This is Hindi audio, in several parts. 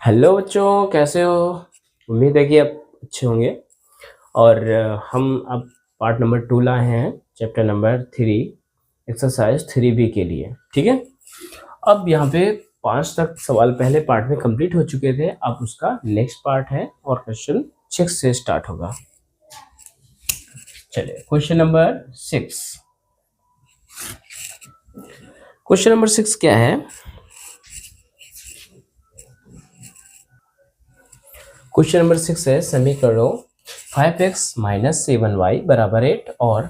हेलो बच्चों, कैसे हो? उम्मीद है कि आप अच्छे होंगे। और हम अब पार्ट नंबर 2 लाए हैं, चैप्टर नंबर 3, एक्सरसाइज 3B के लिए। ठीक है। अब यहाँ पे 5 तक सवाल पहले पार्ट में कंप्लीट हो चुके थे। अब उसका नेक्स्ट पार्ट है और क्वेश्चन 6 से स्टार्ट होगा। चलिए, क्वेश्चन नंबर 6। क्वेश्चन नंबर 6 क्या है? क्वेश्चन नंबर 6 है, समीकरणों 5x माइनस 7y बराबर 8 और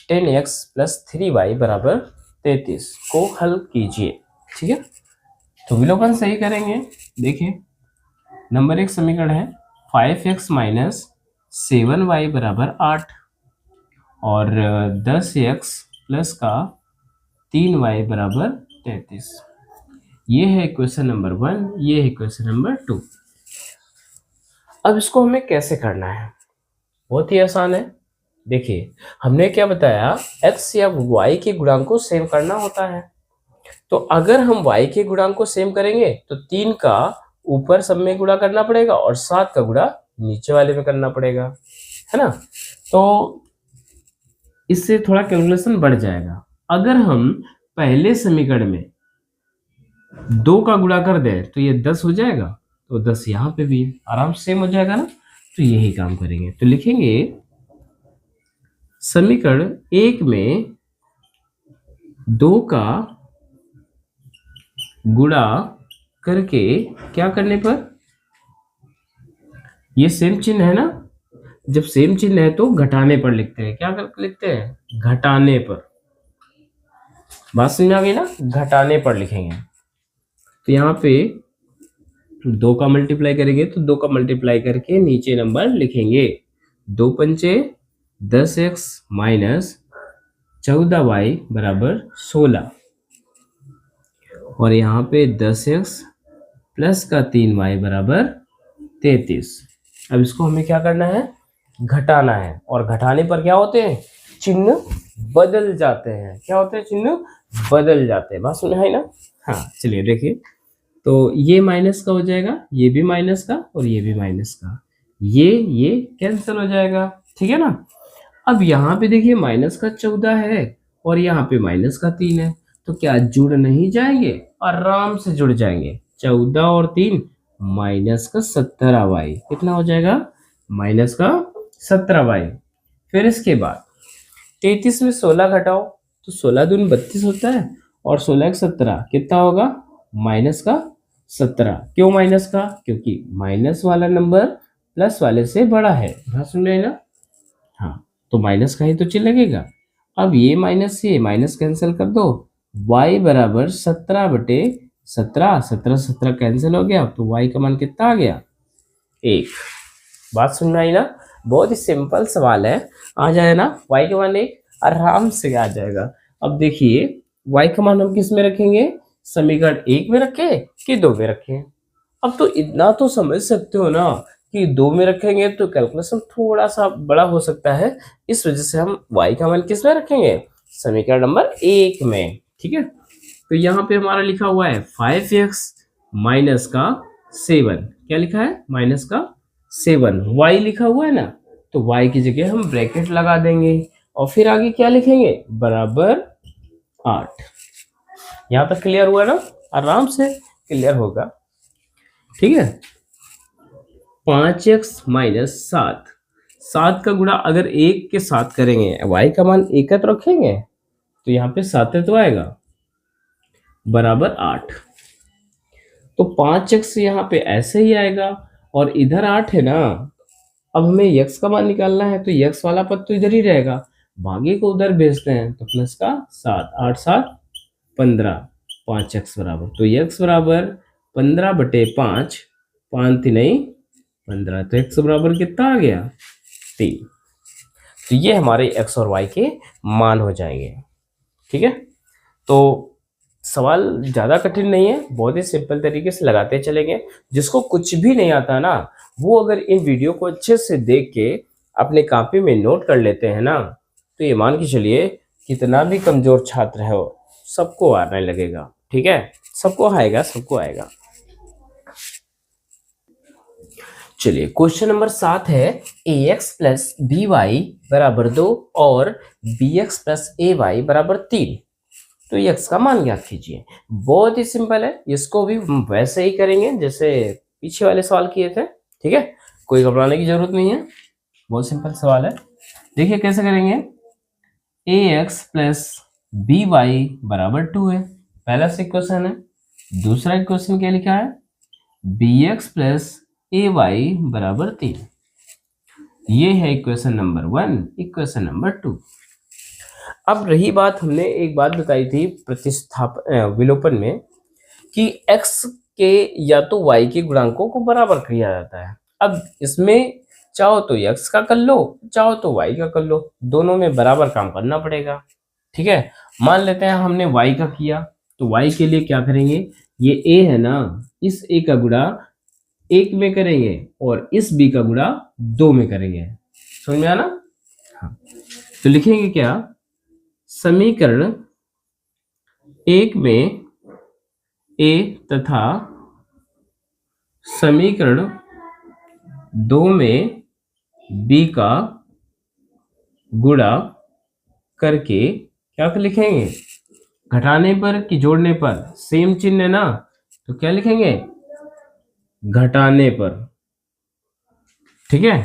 10x प्लस 3y बराबर 33 को हल कीजिए। ठीक है, तो विलोपन सही करेंगे। देखिए, नंबर 1 समीकरण है 5x माइनस 7y बराबर 8 और 10x प्लस का 3y बराबर 33। ये है इक्वेशन नंबर 1, ये है इक्वेशन नंबर 2। अब इसको हमें कैसे करना है? बहुत ही आसान है। देखिए, हमने क्या बताया, x या y के गुणांक को सेम करना होता है। तो अगर हम y के गुणांक को सेम करेंगे तो 3 का ऊपर सब में गुणा करना पड़ेगा और 7 का गुणा नीचे वाले में करना पड़ेगा, है ना। तो इससे थोड़ा कैलकुलेशन बढ़ जाएगा। अगर हम पहले समीकरण में 2 का गुणा कर दें तो ये 10 हो जाएगा, तो 10 यहाँ पे भी आराम से सेम हो जाएगा ना। तो यही काम करेंगे। तो लिखेंगे समीकरण 1 में 2 का गुणा करके क्या करने पर, ये सेम चिन्ह है ना, जब सेम चिन्ह है तो घटाने पर लिखते हैं। क्या लिखते हैं? घटाने पर। बात समझ आ गई ना? घटाने पर लिखेंगे। तो यहाँ पे 2 का मल्टीप्लाई करेंगे तो 2 का मल्टीप्लाई करके नीचे नंबर लिखेंगे। 2 पंचे 10x माइनस 14y बराबर 16 और यहाँ पे 10x प्लस का 3y बराबर 33। अब इसको हमें क्या करना है? घटाना है। और घटाने पर क्या होते हैं? चिन्ह बदल जाते हैं। क्या होते हैं? चिन्ह बदल जाते हैं। बात समझ आई ना? हाँ, चलिए देखिए। तो ये माइनस का हो जाएगा, ये भी माइनस का और ये भी माइनस का, ये कैंसिल हो जाएगा। ठीक है ना। अब यहाँ पे देखिए माइनस का 14 है और यहाँ पे माइनस का 3 है, तो क्या जुड़ नहीं जाएंगे? आराम से जुड़ जाएंगे। 14 और 3 माइनस का 17y। कितना हो जाएगा? माइनस का 17y। फिर इसके बाद 33 में 16 घटाओ तो 16 दूनी 32 होता है और 16 17 कितना होगा? माइनस का 17। क्यों माइनस का? क्योंकि माइनस वाला नंबर प्लस वाले से बड़ा है। समझ में ना? हाँ, तो माइनस का ही तो चिन्ह लगेगा। अब ये माइनस से माइनस कैंसिल कर दो। y बराबर 17 बटे 17, 17 17 कैंसिल हो गया, तो y का मान कितना आ गया? 1। बात समझ में आई ना? बहुत ही सिंपल सवाल है। आ जाए ना, y का मान 1 आराम से आ जाएगा। अब देखिए, y का मान हम किस में रखेंगे? समीकरण 1 में रखें कि 2 में रखें? अब तो इतना तो समझ सकते हो ना कि 2 में रखेंगे तो कैलकुलेशन थोड़ा सा बड़ा हो सकता है। इस वजह से हम y का मान किस में रखेंगे? समीकरण नंबर 1 में। ठीक है। तो यहाँ पे हमारा लिखा हुआ है 5x माइनस का 7। क्या लिखा है? माइनस का 7। y लिखा हुआ है ना, तो y की जगह हम ब्रैकेट लगा देंगे और फिर आगे क्या लिखेंगे? बराबर 8। यहाँ तक क्लियर हुआ ना? आराम से क्लियर होगा। ठीक है। 5x माइनस 7, 7 का गुणा अगर 1 के साथ करेंगे, y का मान 1 तो रखेंगे तो यहाँ पे 7 तो आएगा, बराबर 8। तो 5x यहाँ पे ऐसे ही आएगा और इधर 8 है ना। अब हमें x का मान निकालना है तो x वाला पद तो इधर ही रहेगा, भागे को उधर भेजते हैं तो प्लस का 7, 8 7 15, 5x बराबर, तो x बराबर 15 बटे 5, 5 3 15, तो x बराबर कितना आ गया? 3। तो ये हमारे x और y के मान हो जाएंगे। ठीक है। तो सवाल ज़्यादा कठिन नहीं है, बहुत ही सिंपल तरीके से लगाते चलेंगे। जिसको कुछ भी नहीं आता ना, वो अगर इन वीडियो को अच्छे से देख के अपने कॉपी में नोट कर लेते हैं ना, तो ये मान के चलिए कितना भी कमज़ोर छात्र है वो सबको आने लगेगा। ठीक है, सबको आएगा, सबको आएगा। चलिए क्वेश्चन नंबर 7 है ax प्लस बी वाई बराबर 2 और bx प्लस ए वाई बराबर 3। तो x का मान ज्ञात कीजिए। बहुत ही सिंपल है, इसको भी हम वैसे ही करेंगे जैसे पीछे वाले सवाल किए थे। ठीक है, कोई घबराने की जरूरत नहीं है, बहुत सिंपल सवाल है। देखिए कैसे करेंगे। ax प्लस बी वाई बराबर 2 है, पहला से इक्वेशन है। दूसरा इक्वेशन क्या लिखा है, bx प्लस ए वाई बराबर 3। ये है इक्वेशन नंबर 1, इक्वेशन नंबर 2। अब रही बात, हमने एक बात बताई थी विलोपन में कि x के या तो y के गुणांकों को बराबर किया जाता है। अब इसमें चाहो तो x का कर लो, चाहो तो y का कर लो, दोनों में बराबर काम करना पड़ेगा। ठीक है, मान लेते हैं हमने y का किया, तो y के लिए क्या करेंगे, ये a है ना, इस a का गुणा 1 में करेंगे और इस b का गुणा 2 में करेंगे। समझ में आना? हाँ, तो लिखेंगे क्या, समीकरण 1 में a तथा समीकरण 2 में b का गुणा करके क्या लिखेंगे, घटाने पर कि जोड़ने पर, सेम चिन्ह है ना, तो क्या लिखेंगे, घटाने पर। ठीक है,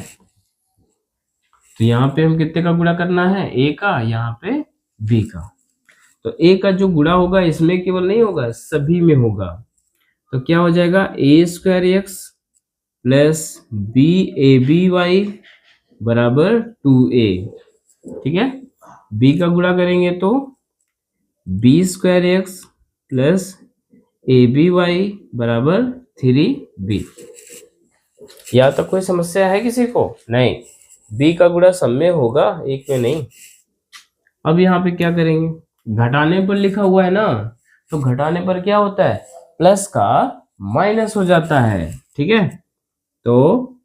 तो यहाँ पे हम कितने का गुणा करना है, a का, यहाँ पे b का। तो a का जो गुणा होगा इसमें केवल नहीं होगा, सभी में होगा। तो क्या हो जाएगा, a square x plus b a b y बराबर 2a। ठीक है, b का गुणा करेंगे तो b square x plus a b y बराबर 3b। यहाँ तक कोई समस्या है किसी को? नहीं, b का गुणा सब में होगा, एक में नहीं। अब यहाँ पे क्या करेंगे, घटाने पर लिखा हुआ है ना, तो घटाने पर क्या होता है, प्लस का माइनस हो जाता है। ठीक है, तो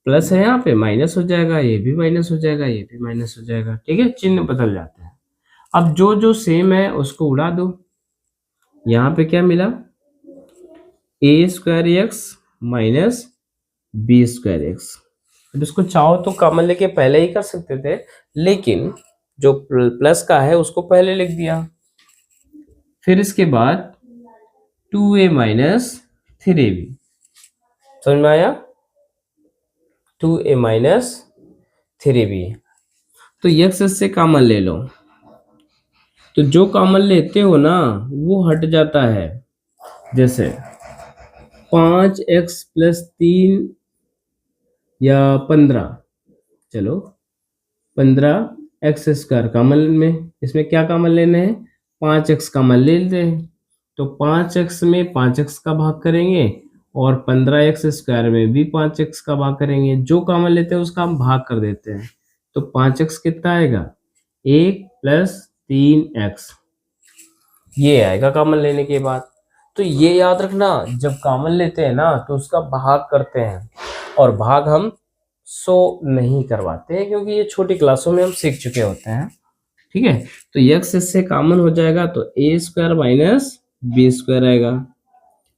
प्लस है यहाँ पे, माइनस हो जाएगा, ये भी माइनस हो जाएगा, ये भी माइनस हो जाएगा। ठीक है, चिन्ह बदल जाते हैं। अब जो जो सेम है उसको उड़ा दो। यहाँ पे क्या मिला, a square x minus b square x. अब इसको चाहो तो कॉमन लेके पहले ही कर सकते थे, लेकिन जो प्लस का है उसको पहले लिख दिया। फिर इसके बाद 2a माइनस 3b, समझ में आया, 2a माइनस 3b। तो x से कॉमन ले लो, तो जो कॉमन लेते हो ना वो हट जाता है। जैसे 5x प्लस 3 या 15, चलो 15x स्क्वायर कॉमन में, इसमें क्या कॉमन लेना है, 5x कॉमन ले लेते हैं। तो 5x में 5x का भाग करेंगे और 15x स्क्वायर में भी 5x का भाग करेंगे। जो कॉमन लेते हैं उसका हम भाग कर देते हैं, तो 5x कितना आएगा, 1 प्लस 3x, ये आएगा कॉमन लेने के बाद। तो ये याद रखना, जब कॉमन लेते हैं ना तो उसका भाग करते हैं, और भाग हम 100 नहीं करवाते हैं क्योंकि ये छोटी क्लासों में हम सीख चुके होते हैं। ठीक है, तो x इससे कॉमन हो जाएगा, तो a square minus b square आएगा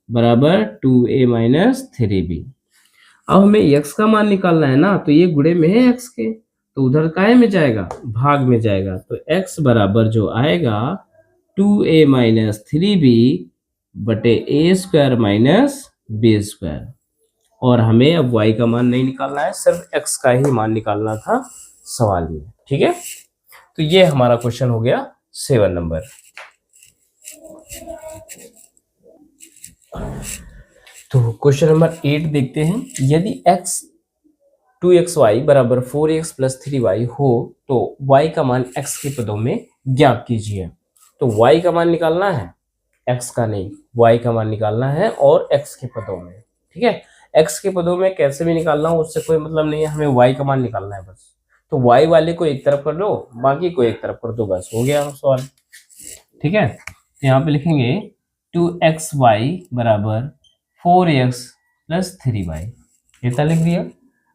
बराबर 2a माइनस 3b। अब हमें x का मान निकालना है ना, तो ये गुणे में है x के, तो उधर काय में जाएगा, भाग में जाएगा। तो x बराबर जो आएगा 2a माइनस 3b बटे a square minus b square. और हमें अब y का मान नहीं निकालना है, सिर्फ x का ही मान निकालना था सवाल में। ठीक है, तो ये हमारा क्वेश्चन हो गया 7 नंबर। तो क्वेश्चन नंबर 8 देखते हैं। यदि x 2xy बराबर 4x प्लस 3y हो तो y का मान x के पदों में ज्ञात कीजिए। तो y का मान निकालना है, x का नहीं, y का मान निकालना है और x के पदों में। ठीक है, x के पदों में कैसे भी निकालना हो उससे कोई मतलब नहीं है, हमें y का मान निकालना है बस। तो y वाले को एक तरफ कर लो, बाकी को एक तरफ कर दो, बस हो गया सवाल। ठीक है, यहाँ पे लिखेंगे 2xy बराबर 4x प्लस 3y, इतना लिख दिया।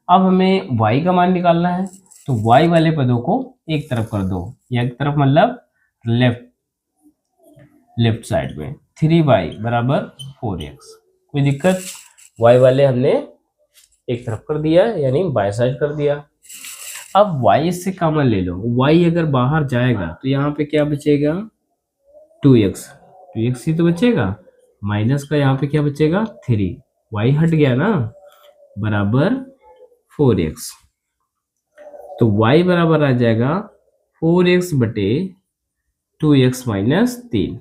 अब हमें y का मान निकालना है, तो y वाले पदों को एक तरफ कर दो, या एक तरफ मतलब लेफ्ट साइड में। 3y बराबर 4x, कोई दिक्कत, y वाले हमने एक तरफ कर दिया यानी बाय साइड कर दिया। अब y इससे कॉमन ले लो, y अगर बाहर जाएगा तो यहाँ पे क्या बचेगा 2x, 2x ही तो बचेगा, माइनस का यहाँ पे क्या बचेगा 3, y हट गया ना, बराबर 4x। तो y बराबर आ जाएगा 4x बटे 2x माइनस 3।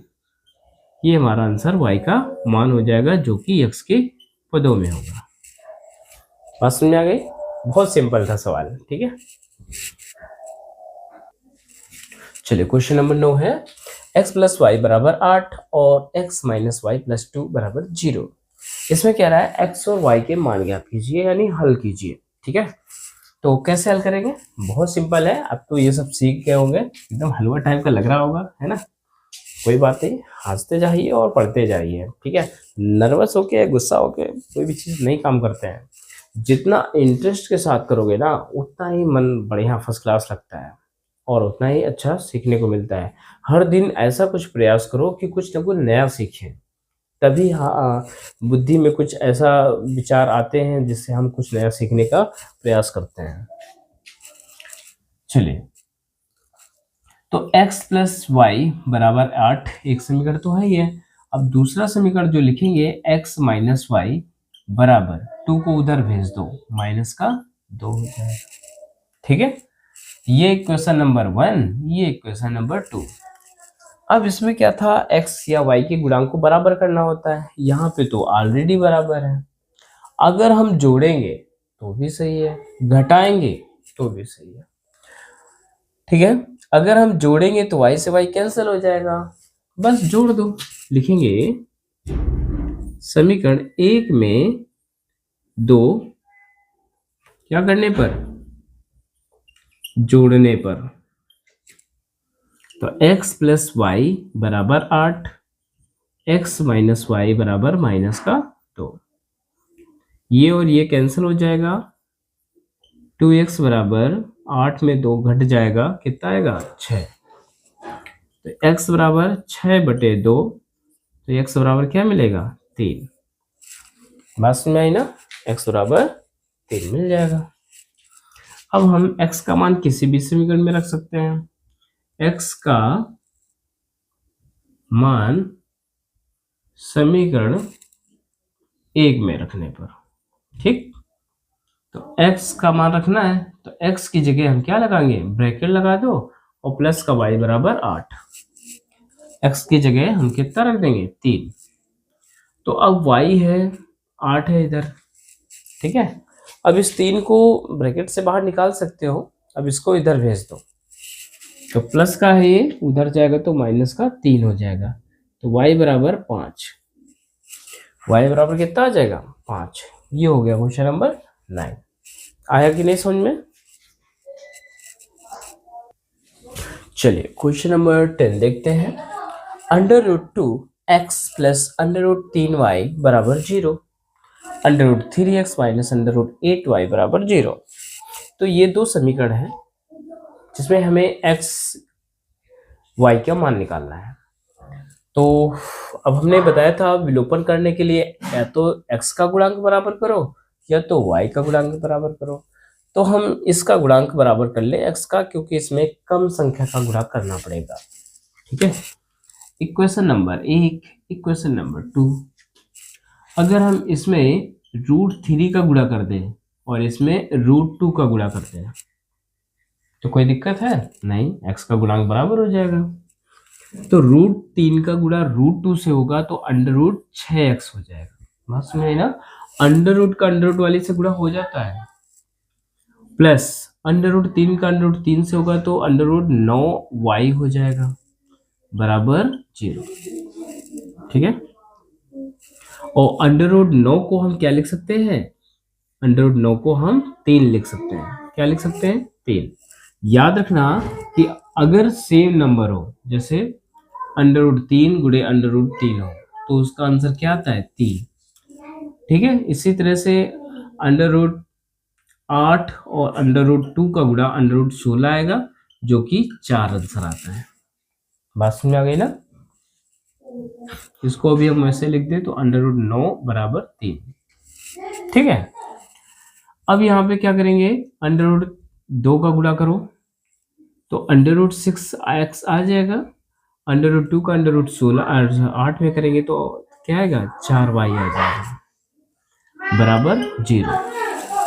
ये हमारा आंसर y का मान हो जाएगा जो कि x के पदों में होगा। बात समझ में आ गई? बहुत सिंपल था सवाल, ठीक है। चलिए क्वेश्चन नंबर 9 है x प्लस वाई बराबर 8 और x माइनस वाई प्लस 2 बराबर 0। इसमें क्या रहा है x और y के मान ज्ञात कीजिए यानी हल कीजिए, ठीक है। तो कैसे हल करेंगे? बहुत सिंपल है, अब तो ये सब सीख गए होंगे, एकदम हलवा टाइप का लग रहा होगा, है ना। कोई बात नहीं, हंसते जाइए और पढ़ते जाइए, ठीक है। नर्वस होके गुस्सा होके कोई भी चीज़ नहीं काम करते हैं। जितना इंटरेस्ट के साथ करोगे ना उतना ही मन बढ़िया फर्स्ट क्लास लगता है और उतना ही अच्छा सीखने को मिलता है। हर दिन ऐसा कुछ प्रयास करो कि कुछ ना कुछ नया सीखें, तभी बुद्धि में कुछ ऐसा विचार आते हैं जिससे हम कुछ नया सीखने का प्रयास करते हैं। चलिए, तो x प्लस वाई बराबर 8 एक समीकरण तो है ही है। अब दूसरा समीकरण जो लिखेंगे x माइनस वाई बराबर 2 को उधर भेज दो, माइनस का 2 हो जाएगा, ठीक है। ये क्वेश्चन नंबर 1, ये क्वेश्चन नंबर 2। अब इसमें क्या था, x या y के गुणांक को बराबर करना होता है, यहाँ पे तो ऑलरेडी बराबर है। अगर हम जोड़ेंगे तो भी सही है, घटाएंगे तो भी सही है, ठीक है। अगर हम जोड़ेंगे तो y से y कैंसिल हो जाएगा, बस जोड़ दो। लिखेंगे समीकरण 1 में 2 क्या करने पर, जोड़ने पर। तो x प्लस वाई बराबर 8, x माइनस वाई बराबर माइनस का 2, ये और ये कैंसिल हो जाएगा। 2x बराबर 8 में 2 घट जाएगा, कितना आएगा 6। तो x बराबर 6 बटे 2, तो x बराबर क्या मिलेगा 3। बात समझ में आई ना, x बराबर 3 मिल जाएगा। अब हम x का मान किसी भी समीकरण में रख सकते हैं। x का मान समीकरण 1 में रखने पर, ठीक। तो x का मान रखना है तो x की जगह हम क्या लगाएंगे, ब्रैकेट लगा दो और प्लस का y बराबर 8। x की जगह हम कितना रख देंगे 3। तो अब y है 8 है इधर, ठीक है। अब इस 3 को ब्रैकेट से बाहर निकाल सकते हो, अब इसको इधर भेज दो। तो प्लस का है ये, उधर जाएगा तो माइनस का 3 हो जाएगा। तो y बराबर 5, y बराबर कितना आ जाएगा 5। ये हो गया क्वेश्चन नंबर 9। आया कि नहीं समझ में? चलिए क्वेश्चन नंबर 10 देखते हैं। Under root 2 x plus under root 3 y बराबर 0, under root 3 x minus under root 8 y बराबर 0। तो ये दो समीकरण है जिसमें हमें एक्स वाई का मान निकालना है। तो अब हमने बताया था विलोपन करने के लिए या तो x का गुणांक बराबर करो या तो y का गुणांक बराबर करो। तो हम इसका गुणांक बराबर कर ले x का, क्योंकि इसमें कम संख्या का गुणा करना पड़ेगा, ठीक है। Equation number 1, equation number 2। अगर हम इसमें रूट 3 का गुणा कर दें और इसमें रूट 2 का गुणा करते हैं तो कोई दिक्कत है नहीं, x का गुणांक बराबर हो जाएगा। तो रूट 3 का गुणा रूट 2 से होगा तो अंडर रूट 6x हो जाएगा। बात सुनिए ना, अंडर रूट का अंडर रूट वाली से गुणा हो जाता है, प्लस अंडर रूट 3 का अंडर रूट 3 से होगा तो अंडर रूट 9y हो जाएगा बराबर 0, ठीक है। और अंडर रूट 9 को हम क्या लिख सकते हैं, अंडर रूट 9 को हम 3 लिख सकते हैं। क्या लिख सकते हैं 3। याद रखना कि अगर सेम नंबर हो, जैसे अंडर रूट 3 गुणे अंडर रूट 3 हो तो उसका आंसर क्या आता है 3, ठीक है। इसी तरह से अंडर रूट 8 और अंडर रूट 2 का गुणा अंडर रूट 16 आएगा जो कि 4 आंसर आता है। बात समझ में आ गई ना। इसको भी हम ऐसे लिख दें तो अंडर रूट 9 बराबर 3, ठीक है। अब यहाँ पे क्या करेंगे, अंडर रूट 2 का गुणा करो तो अंडर रूट 6x आ जाएगा, अंडर रूट 2 का अंडर रूट 16 8 में करेंगे तो क्या आएगा 4y आ जाएगा बराबर 0।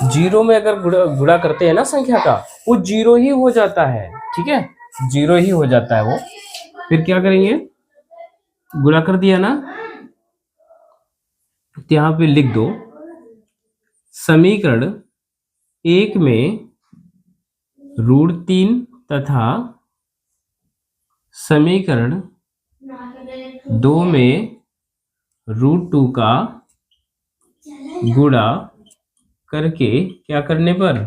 0 में अगर गुणा करते हैं ना संख्या का, वो 0 ही हो जाता है, ठीक है, 0 ही हो जाता है वो। फिर क्या करेंगे, गुणा कर दिया ना तो यहाँ पे लिख दो समीकरण 1 में √3 तथा समीकरण 2 में √2 का गुणा करके क्या करने पर,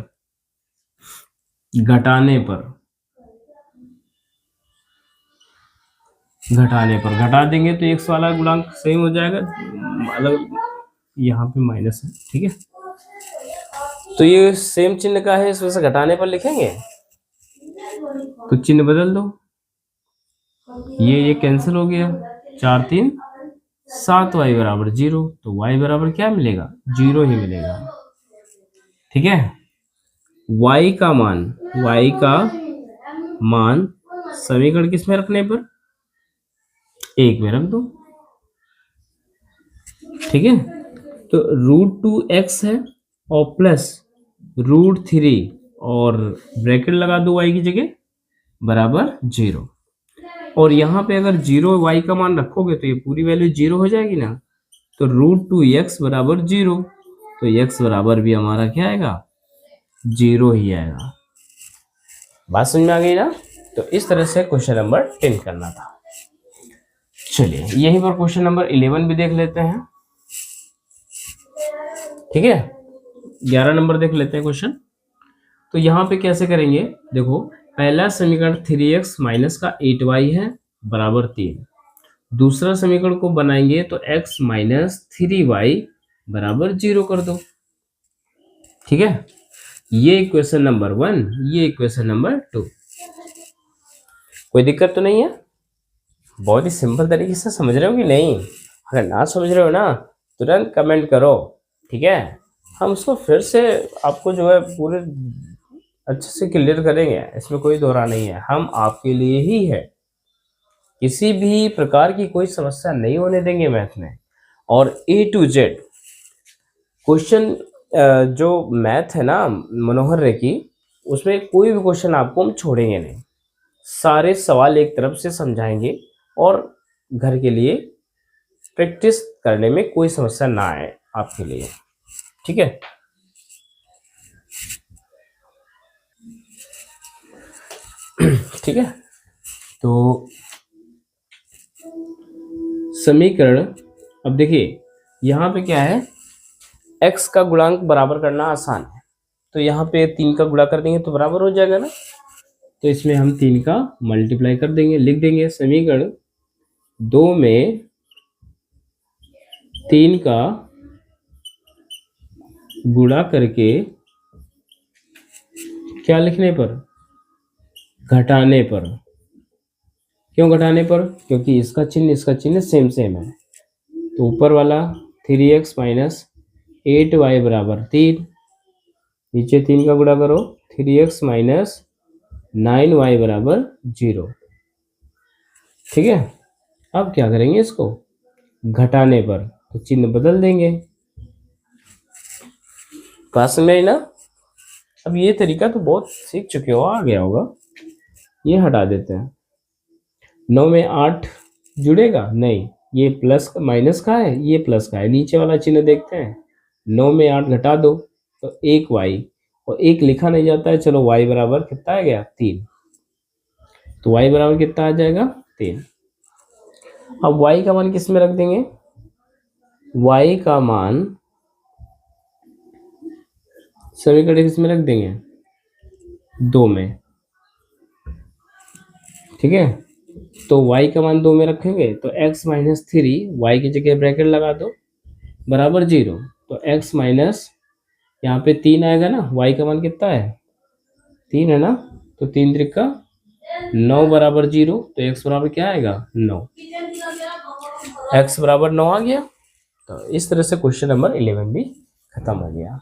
घटाने पर घटा देंगे तो x वाला गुणांक सेम हो जाएगा, मतलब यहाँ पे माइनस है, ठीक है, तो ये सेम चिन्ह का है, इस वजह से घटाने पर लिखेंगे तो चिन्ह बदल दो, ये कैंसिल हो गया, 4 3 7y बराबर 0, तो y बराबर क्या मिलेगा 0 ही मिलेगा, ठीक है। y का मान समीकरण किस में रखने पर, 1 में रख दो, ठीक है। तो √2x है और प्लस √3 और ब्रैकेट लगा दो y की जगह बराबर 0, और यहाँ पे अगर 0 y का मान रखोगे तो ये पूरी वैल्यू 0 हो जाएगी ना, तो √2x बराबर 0, तो x बराबर भी हमारा क्या आएगा 0 ही आएगा। बात समझ में आ गई ना। तो इस तरह से क्वेश्चन नंबर 10 करना था। चलिए यहीं पर क्वेश्चन नंबर 11 भी देख लेते हैं, ठीक है। 11 नंबर देख लेते हैं क्वेश्चन। तो यहाँ पे कैसे करेंगे, देखो पहला समीकरण 3x माइनस का 8y है बराबर 3, दूसरा समीकरण को बनाएंगे तो x माइनस 3y बराबर 0 कर दो, ठीक है। ये इक्वेशन नंबर 1, ये इक्वेशन नंबर 2। कोई दिक्कत तो नहीं है, बहुत ही सिंपल तरीके से समझ रहे हो कि नहीं? अगर ना समझ रहे हो ना तुरंत कमेंट करो, ठीक है, हम उसको फिर से आपको जो है पूरे अच्छे से क्लियर करेंगे, इसमें कोई दोहरा नहीं है, हम आपके लिए ही है, किसी भी प्रकार की कोई समस्या नहीं होने देंगे मैथ में। और A to Z क्वेश्चन जो मैथ है ना मनोहर रे की, उसमें कोई भी क्वेश्चन आपको हम छोड़ेंगे नहीं, सारे सवाल एक तरफ से समझाएंगे और घर के लिए प्रैक्टिस करने में कोई समस्या ना आए आपके लिए, ठीक है। ठीक है, तो समीकरण, अब देखिए यहाँ पे क्या है, x का गुणांक बराबर करना आसान है, तो यहाँ पे 3 का गुणा कर देंगे तो बराबर हो जाएगा ना, तो इसमें हम 3 का मल्टीप्लाई कर देंगे, लिख देंगे समीकरण 2 में 3 का गुणा करके क्या लिखने पर, घटाने पर। क्यों घटाने पर, क्योंकि इसका चिन्ह सेम है, तो ऊपर वाला 3x माइनस 8y बराबर 3, नीचे 3 का गुणा करो 3x माइनस 9y बराबर 0, ठीक है। अब क्या करेंगे, इसको घटाने पर तो चिन्ह बदल देंगे, पास में ना। अब ये तरीका तो बहुत सीख चुके हो, आ गया होगा, ये हटा देते हैं, 9 में 8 जुड़ेगा नहीं, ये प्लस माइनस का है, ये प्लस का है, नीचे वाला चिन्ह देखते हैं, 9 में 8 घटा दो तो 1y, और 1 लिखा नहीं जाता है, चलो y बराबर कितना आ गया 3, तो y बराबर कितना आ जाएगा 3। अब y का मान किस में रख देंगे, y का मान समीकरण किस में रख देंगे 2 में, ठीक है। तो y का मान 2 में रखेंगे तो x माइनस 3, y की जगह ब्रैकेट लगा दो बराबर 0, तो x माइनस यहाँ पे 3 आएगा ना, y का मान कितना है 3 है ना, तो 3 त्रिका 9 बराबर 0, तो x बराबर क्या आएगा 9, x बराबर 9 आ गया। तो इस तरह से क्वेश्चन नंबर 11 भी खत्म हो गया।